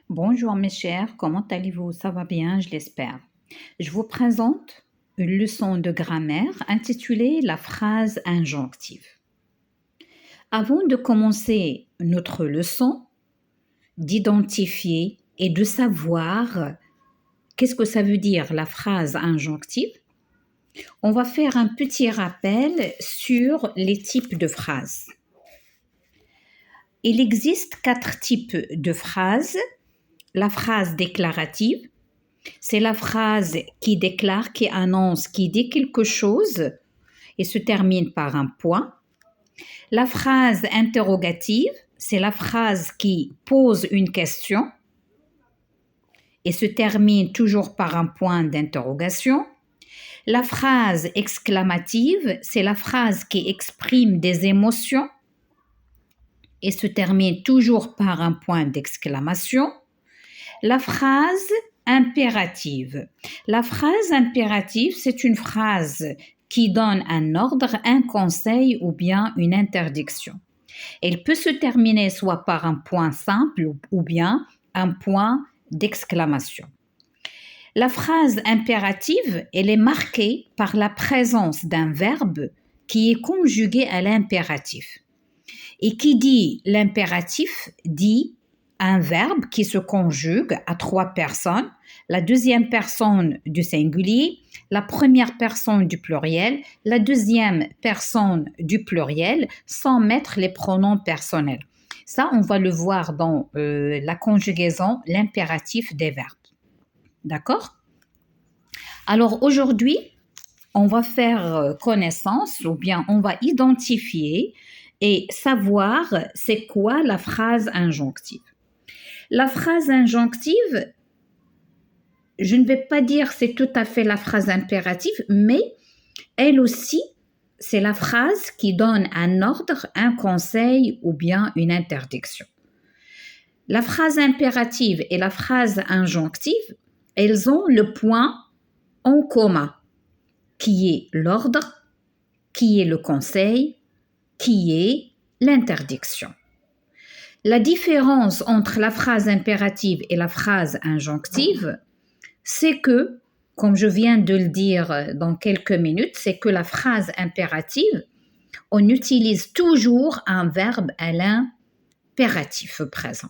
Bonjour mes chers, comment allez-vous? Ça va bien, je l'espère. Je vous présente une leçon de grammaire intitulée La phrase injonctive. Avant de commencer notre leçon, d'identifier et de savoir qu'est-ce que ça veut dire la phrase injonctive, on va faire un petit rappel sur les types de phrases. Il existe 4 types de phrases. La phrase déclarative, c'est la phrase qui déclare, qui annonce, qui dit quelque chose et se termine par un point. La phrase interrogative, c'est la phrase qui pose une question et se termine toujours par un point d'interrogation. La phrase exclamative, c'est la phrase qui exprime des émotions et se termine toujours par un point d'exclamation. La phrase impérative. La phrase impérative, c'est une phrase qui donne un ordre, un conseil ou bien une interdiction. Elle peut se terminer soit par un point simple ou bien un point d'exclamation. La phrase impérative, elle est marquée par la présence d'un verbe qui est conjugué à l'impératif. Et qui dit l'impératif dit un verbe qui se conjugue à 3 personnes, la deuxième personne du singulier, la première personne du pluriel, la deuxième personne du pluriel, sans mettre les pronoms personnels. Ça, on va le voir dans la conjugaison, l'impératif des verbes. D'accord? Alors aujourd'hui, on va faire connaissance ou bien on va identifier et savoir c'est quoi la phrase injonctive. La phrase injonctive, je ne vais pas dire c'est tout à fait la phrase impérative, mais elle aussi, c'est la phrase qui donne un ordre, un conseil ou bien une interdiction. La phrase impérative et la phrase injonctive, elles ont le point en commun, qui est l'ordre, qui est le conseil, qui est l'interdiction. La différence entre la phrase impérative et la phrase injonctive, c'est que, comme je viens de le dire dans quelques minutes, c'est que la phrase impérative, on utilise toujours un verbe à l'impératif présent.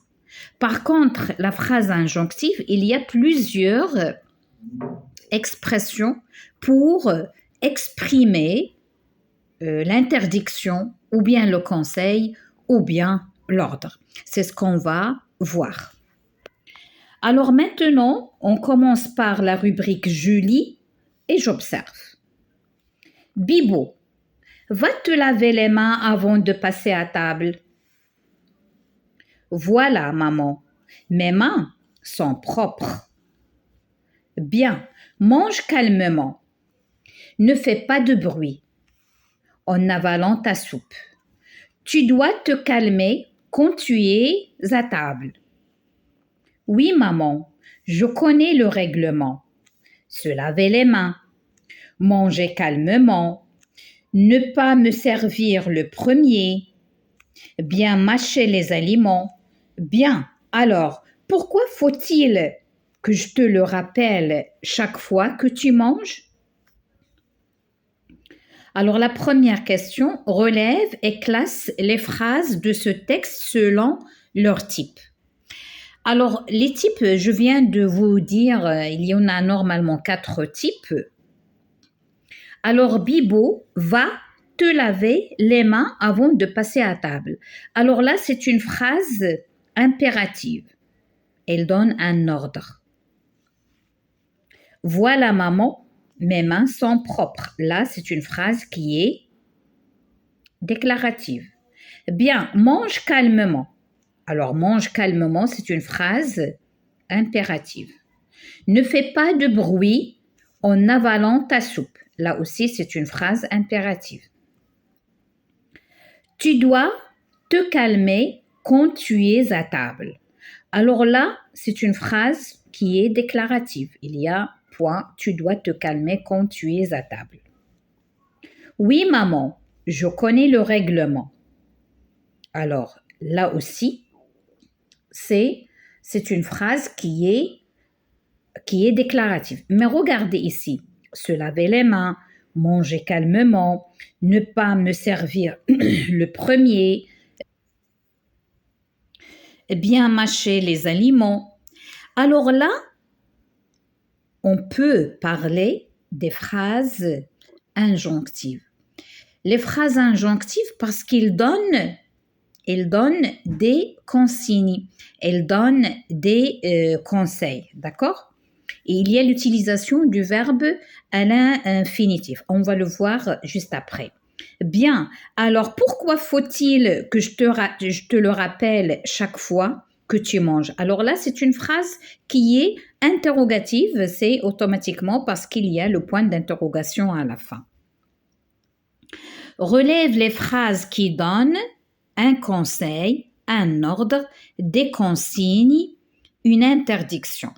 Par contre, la phrase injonctive, il y a plusieurs expressions pour exprimer l'interdiction ou bien le conseil ou bien l'ordre. C'est ce qu'on va voir. Alors maintenant, on commence par la rubrique Je lis et j'observe. Bibo, va te laver les mains avant de passer à table. Voilà, maman, mes mains sont propres. Bien, mange calmement. Ne fais pas de bruit en avalant ta soupe. Tu dois te calmer quand tu es à table. Oui, maman, je connais le règlement. Se laver les mains, manger calmement, ne pas me servir le premier, bien mâcher les aliments. Bien, alors, pourquoi faut-il que je te le rappelle chaque fois que tu manges? Alors, la première question, relève et classe les phrases de ce texte selon leur type. Alors, les types, je viens de vous dire, il y en a normalement 4 types. Alors, Bibo va te laver les mains avant de passer à table. Alors là, c'est une phrase impérative. Elle donne un ordre. Voilà, maman, mes mains sont propres. Là, c'est une phrase qui est déclarative. Bien, mange calmement. Alors, mange calmement, c'est une phrase impérative. Ne fais pas de bruit en avalant ta soupe. Là aussi, c'est une phrase impérative. Tu dois te calmer quand tu es à table. Alors là, c'est une phrase qui est déclarative. Il y a point, tu dois te calmer quand tu es à table. Oui, maman, je connais le règlement. Alors là aussi, c'est c'est une phrase qui est déclarative. Mais regardez ici, se laver les mains, manger calmement, ne pas me servir le premier, bien mâcher les aliments. Alors là, on peut parler des phrases injonctives. Les phrases injonctives parce qu'ils donnent des consignes, elles donnent des conseils, d'accord? Et il y a l'utilisation du verbe à l'infinitif. On va le voir juste après. Bien, alors pourquoi faut-il que je te le rappelle chaque fois que tu manges? Alors là, c'est une phrase qui est interrogative, c'est automatiquement parce qu'il y a le point d'interrogation à la fin. Relève les phrases qui donnent un conseil, un ordre, des consignes, une interdiction.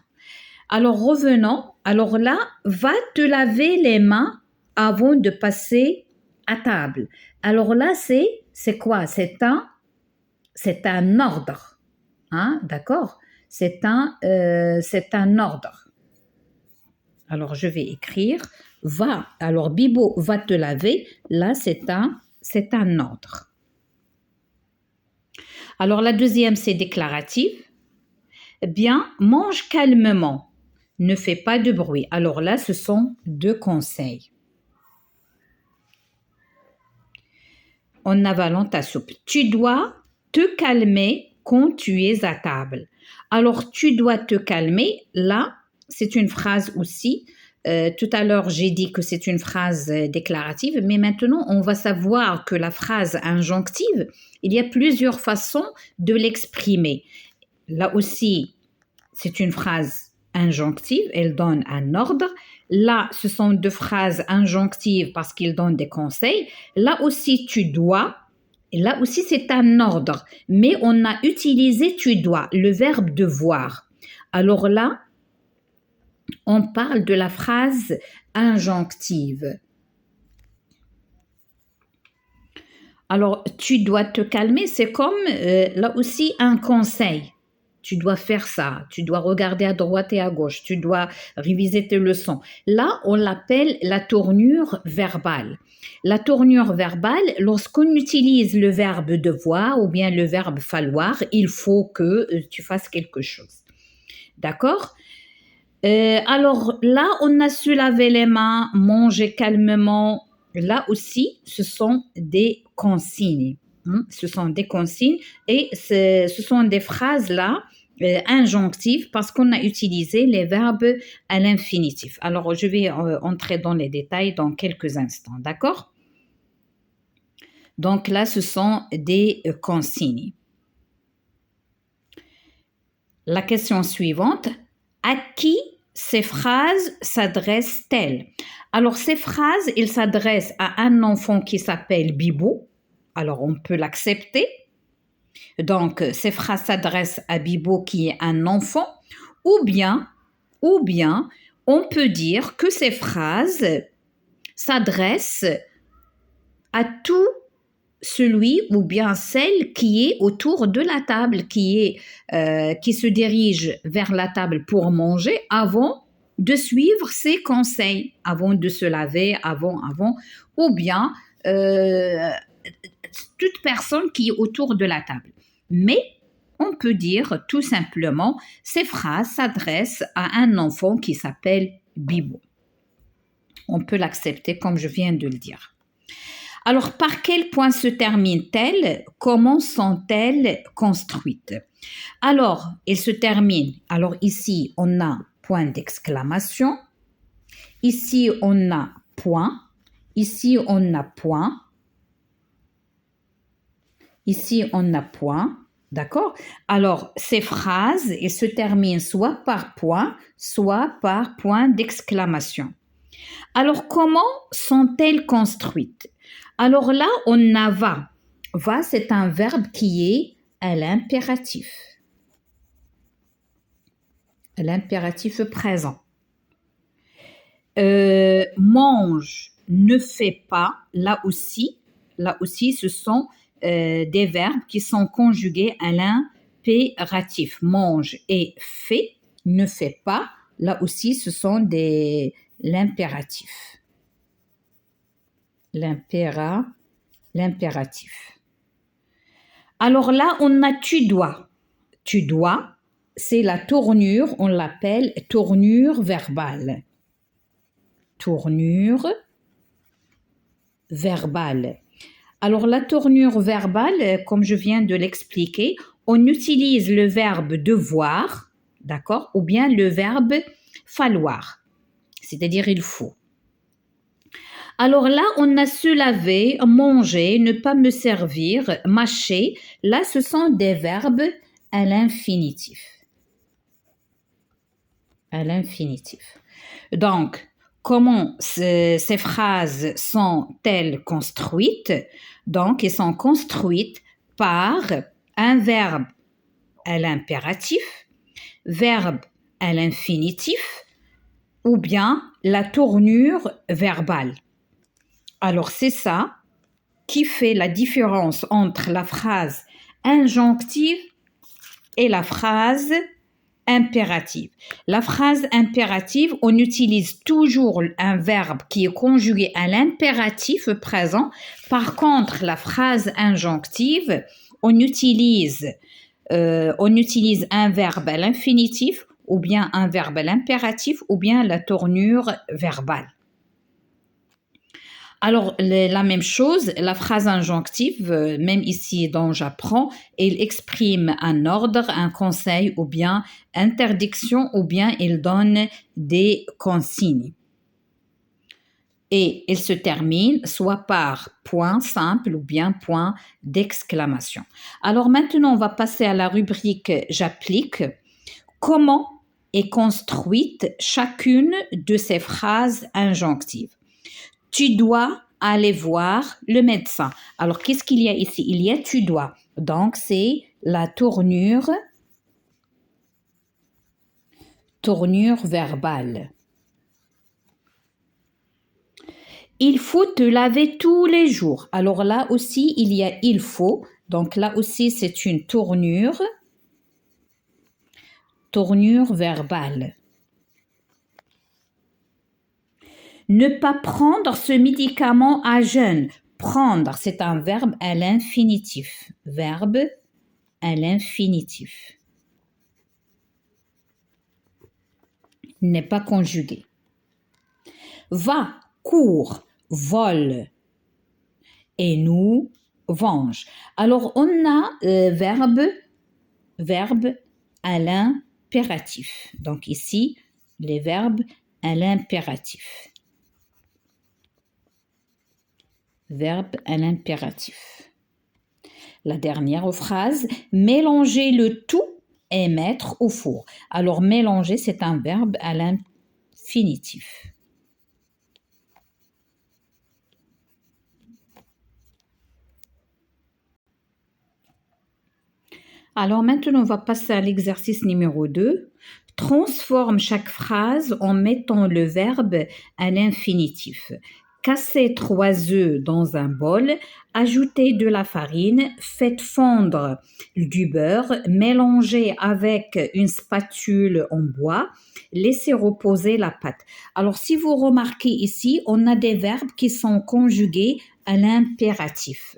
Alors revenons, alors là, va te laver les mains avant de passer à table. Alors là, c'est quoi? C'est un ordre, hein? D'accord? C'est un ordre. Alors je vais écrire va. Alors Bibo va te laver. Là, c'est un ordre. Alors la deuxième, c'est déclaratif. Bien, mange calmement. Ne fais pas de bruit. Alors là, ce sont deux conseils. En avalant ta soupe. Tu dois te calmer quand tu es à table. Alors, tu dois te calmer. Là, c'est une phrase aussi. Tout à l'heure, j'ai dit que c'est une phrase déclarative, mais maintenant, on va savoir que la phrase injonctive, il y a plusieurs façons de l'exprimer. Là aussi, c'est une phrase injonctive, elle donne un ordre. Là, ce sont deux phrases injonctives parce qu'ils donnent des conseils. Là aussi, tu dois. Et là aussi, c'est un ordre. Mais on a utilisé tu dois, le verbe devoir. Alors là, on parle de la phrase injonctive. Alors, tu dois te calmer, c'est comme là aussi un conseil. Tu dois faire ça, tu dois regarder à droite et à gauche, tu dois réviser tes leçons. Là, on l'appelle la tournure verbale. La tournure verbale, lorsqu'on utilise le verbe devoir ou bien le verbe falloir, il faut que tu fasses quelque chose. D'accord? Alors là, on a su laver les mains, manger calmement. Là aussi, ce sont des consignes. Ce sont des consignes et ce sont des phrases là injonctives parce qu'on a utilisé les verbes à l'infinitif. Alors, je vais entrer dans les détails dans quelques instants, d'accord? Donc là, ce sont des consignes. La question suivante, à qui ces phrases s'adressent-elles? Alors, ces phrases, elles s'adressent à un enfant qui s'appelle Bibo. Alors, on peut l'accepter. Donc, ces phrases s'adressent à Bibo qui est un enfant. Ou bien, on peut dire que ces phrases s'adressent à tout celui ou bien celle qui est autour de la table, qui se dirige vers la table pour manger avant de suivre ses conseils, avant de se laver, ou bien toute personne qui est autour de la table. Mais on peut dire tout simplement, ces phrases s'adressent à un enfant qui s'appelle Bibo. On peut l'accepter comme je viens de le dire. Alors, par quel point se terminent-elles? Comment sont-elles construites? Alors, elles se terminent. Alors, ici, on a point d'exclamation. Ici, on a point. Ici, on a point. Ici, on a point. D'accord? Alors, ces phrases, elles se terminent soit par point d'exclamation. Alors, comment sont-elles construites? Alors là, on a va. Va, c'est un verbe qui est à l'impératif. L'impératif présent. Mange, ne fait pas. Là aussi, ce sont des verbes qui sont conjugués à l'impératif. Mange et fait, ne fait pas. Là aussi, ce sont l'impératif. L'impératif. Alors là, on a tu dois. Tu dois, c'est la tournure, on l'appelle tournure verbale. Tournure verbale. Alors la tournure verbale, comme je viens de l'expliquer, on utilise le verbe devoir, d'accord, ou bien le verbe falloir, c'est-à-dire il faut. Alors là, on a se laver, manger, ne pas me servir, mâcher. Là, ce sont des verbes à l'infinitif. À l'infinitif. Donc, comment ces phrases sont-elles construites? Donc, elles sont construites par un verbe à l'impératif, verbe à l'infinitif, ou bien la tournure verbale. Alors, c'est ça qui fait la différence entre la phrase injonctive et la phrase impérative. La phrase impérative, on utilise toujours un verbe qui est conjugué à l'impératif présent. Par contre, la phrase injonctive, on utilise un verbe à l'infinitif ou bien un verbe à l'impératif ou bien la tournure verbale. Alors, la même chose, la phrase injonctive, même ici dont j'apprends, elle exprime un ordre, un conseil ou bien interdiction ou bien elle donne des consignes. Et elle se termine soit par point simple ou bien point d'exclamation. Alors maintenant, on va passer à la rubrique « J'applique ». Comment est construite chacune de ces phrases injonctives? Tu dois aller voir le médecin. Alors, qu'est-ce qu'il y a ici? Il y a tu dois. Donc, c'est la tournure verbale. Il faut te laver tous les jours. Alors là aussi, il y a il faut. Donc là aussi, c'est une tournure verbale. Ne pas prendre ce médicament à jeun. Prendre, c'est un verbe à l'infinitif. Verbe à l'infinitif. N'est pas conjugué. Va, cours, vole et nous venge. Alors, on a verbe à l'impératif. Donc ici, les verbes à l'impératif. Verbe à l'impératif. La dernière phrase, mélanger le tout et mettre au four. Alors, mélanger, c'est un verbe à l'infinitif. Alors maintenant, on va passer à l'exercice numéro 2. Transforme chaque phrase en mettant le verbe à l'infinitif. Cassez 3 œufs dans un bol, ajoutez de la farine, faites fondre du beurre, mélangez avec une spatule en bois, laissez reposer la pâte. Alors, si vous remarquez ici, on a des verbes qui sont conjugués à l'impératif.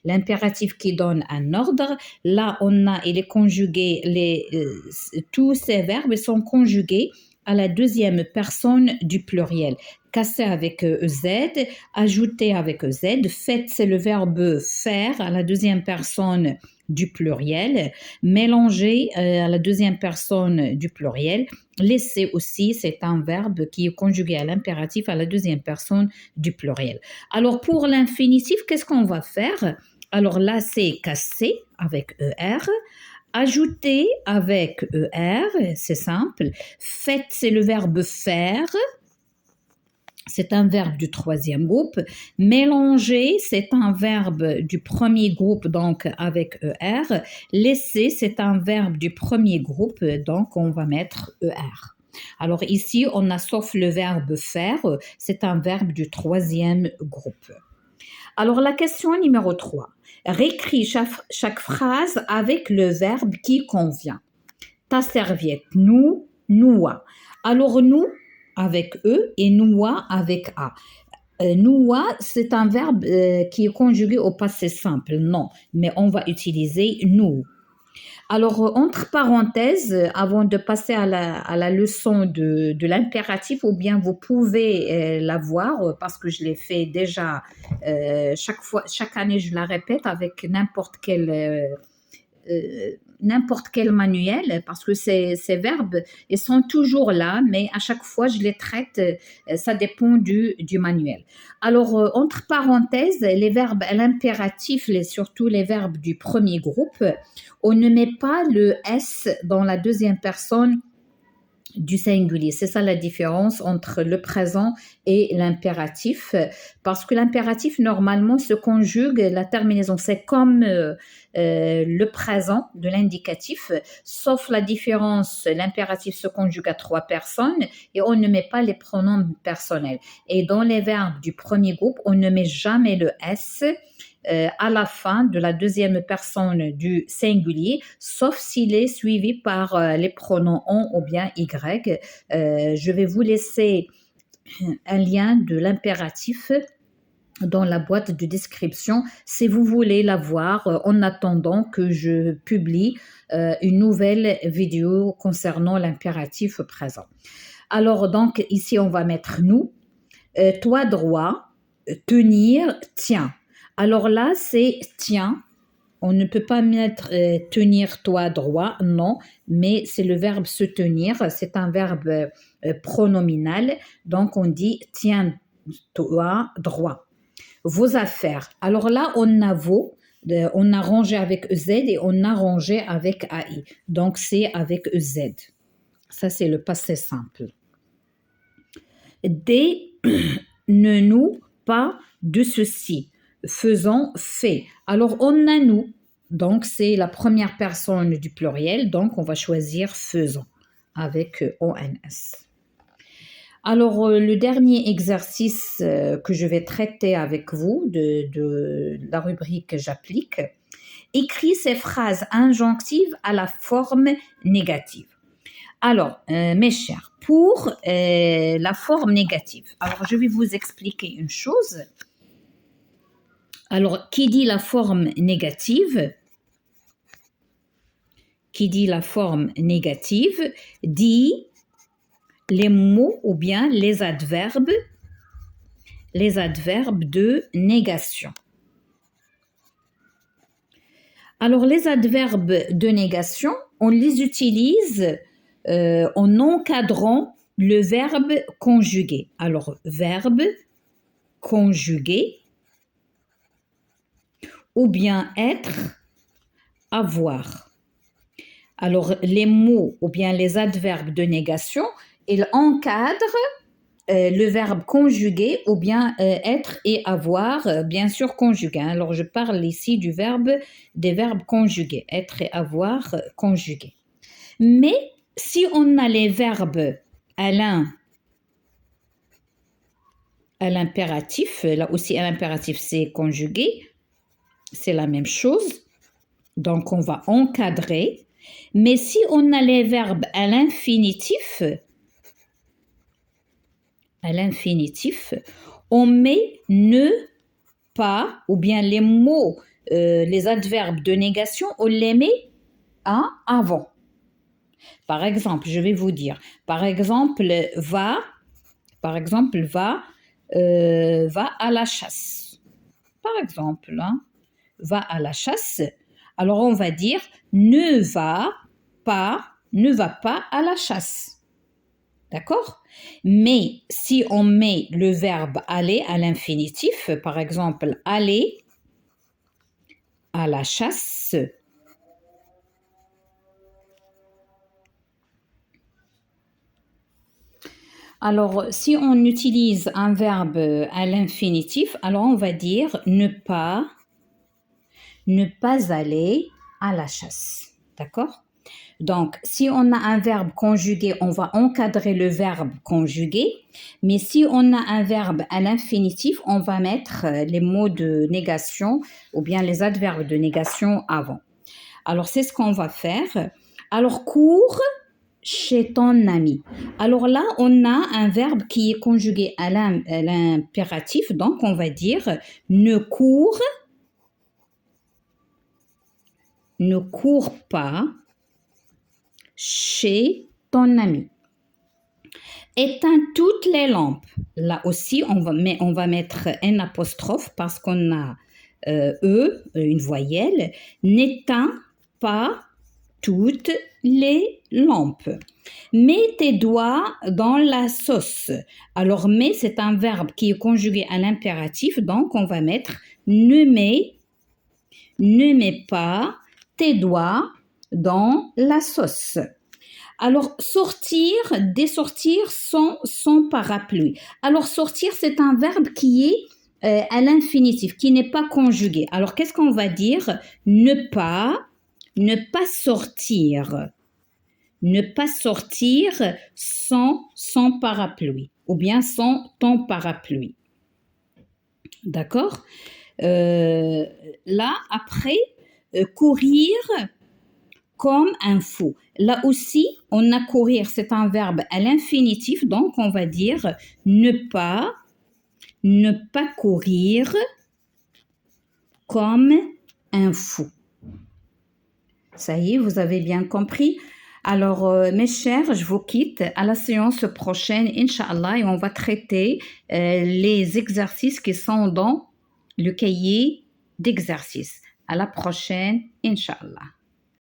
L'impératif qui donne un ordre, là il est conjugué, tous ces verbes sont conjugués à la deuxième personne du pluriel. Casser avec EZ, ajouter avec EZ, faites c'est le verbe faire à la deuxième personne du pluriel, mélanger à la deuxième personne du pluriel, laisser aussi c'est un verbe qui est conjugué à l'impératif à la deuxième personne du pluriel. Alors pour l'infinitif, qu'est-ce qu'on va faire? Alors là c'est casser avec ER, ajouter avec ER, c'est simple. Faites, c'est le verbe faire. C'est un verbe du troisième groupe. Mélanger, c'est un verbe du premier groupe, donc avec ER. Laisser, c'est un verbe du premier groupe, donc on va mettre ER. Alors ici, on a sauf le verbe faire, c'est un verbe du troisième groupe. Alors la question numéro 3. Réécris chaque phrase avec le verbe qui convient. Ta serviette, nous, noua. Alors nous avec E et noua avec A. Noua, c'est un verbe qui est conjugué au passé simple, non, mais on va utiliser nous. Alors, entre parenthèses, avant de passer à la leçon de l'impératif, ou bien vous pouvez la voir parce que je l'ai fait déjà chaque année, je la répète avec n'importe quel manuel parce que ces verbes, ils sont toujours là, mais à chaque fois, je les traite, ça dépend du manuel. Alors, entre parenthèses, les verbes à l'impératif, surtout les verbes du premier groupe, on ne met pas le S dans la deuxième personne du singulier. C'est ça la différence entre le présent et l'impératif, parce que l'impératif normalement se conjugue, la terminaison c'est comme le présent de l'indicatif, sauf la différence, l'impératif se conjugue à 3 personnes et on ne met pas les pronoms personnels. Et dans les verbes du premier groupe, on ne met jamais le S à la fin de la deuxième personne du singulier, sauf s'il est suivi par les pronoms on ou bien y. Je vais vous laisser un lien de l'impératif dans la boîte de description si vous voulez la voir en attendant que je publie une nouvelle vidéo concernant l'impératif présent. Alors donc ici on va mettre nous, toi droit, tenir, tiens. Alors là, c'est tiens. On ne peut pas mettre tenir toi droit, non, mais c'est le verbe se tenir. C'est un verbe pronominal. Donc, on dit tiens toi droit. Vos affaires. Alors là, on a vos. On a rangé avec EZ et on a rangé avec AI. Donc, c'est avec EZ. Ça, c'est le passé simple. Des ne nous pas de ceci. Faisons, fait. Alors, on a nous, donc c'est la première personne du pluriel, donc on va choisir faisons avec ONS. Alors, le dernier exercice que je vais traiter avec vous de la rubrique j'applique, écris ces phrases injonctives à la forme négative. Alors, mes chers, pour la forme négative, alors je vais vous expliquer une chose. Alors, qui dit la forme négative? Qui dit la forme négative dit les mots ou bien les adverbes de négation. Alors, les adverbes de négation, on les utilise en encadrant le verbe conjugué. Alors, verbe conjugué, ou bien être, avoir. Alors, les mots ou bien les adverbes de négation, ils encadrent le verbe conjugué ou bien être et avoir, bien sûr conjugué. Alors, je parle ici des verbes conjugués, être et avoir conjugués. Mais si on a les verbes à l'impératif, là aussi à l'impératif c'est conjugué, c'est la même chose, donc on va encadrer. Mais si on a les verbes à l'infinitif, on met ne, pas, ou bien les mots, les adverbes de négation, on les met avant. Par exemple, je vais vous dire, par exemple, va à la chasse. Par exemple, va à la chasse. Alors, on va dire ne va pas à la chasse. D'accord? Mais si on met le verbe aller à l'infinitif, par exemple, aller à la chasse, alors, si on utilise un verbe à l'infinitif, alors on va dire ne pas aller à la chasse. D'accord? Donc, si on a un verbe conjugué, on va encadrer le verbe conjugué. Mais si on a un verbe à l'infinitif, on va mettre les mots de négation ou bien les adverbes de négation avant. Alors, c'est ce qu'on va faire. Alors, cours chez ton ami. Alors là, on a un verbe qui est conjugué à l'impératif. Donc, on va dire ne cours pas chez ton ami. Éteins toutes les lampes. Là aussi, on va mettre un apostrophe parce qu'on a une voyelle. N'éteins pas toutes les lampes. Mets tes doigts dans la sauce. Alors, mets, c'est un verbe qui est conjugué à l'impératif, donc on va mettre ne mets pas tes doigts dans la sauce. Alors, dessortir sans parapluie. Alors, sortir, c'est un verbe qui est à l'infinitif, qui n'est pas conjugué. Alors, qu'est-ce qu'on va dire? Ne pas sortir. Ne pas sortir sans parapluie ou bien sans ton parapluie. D'accord? Là, après, courir comme un fou. Là aussi, on a courir, c'est un verbe à l'infinitif, donc on va dire ne pas courir comme un fou. Ça y est, vous avez bien compris. Alors, mes chers, je vous quitte à la séance prochaine, Inch'Allah, et on va traiter les exercices qui sont dans le cahier d'exercices. À la prochaine, Inch'Allah.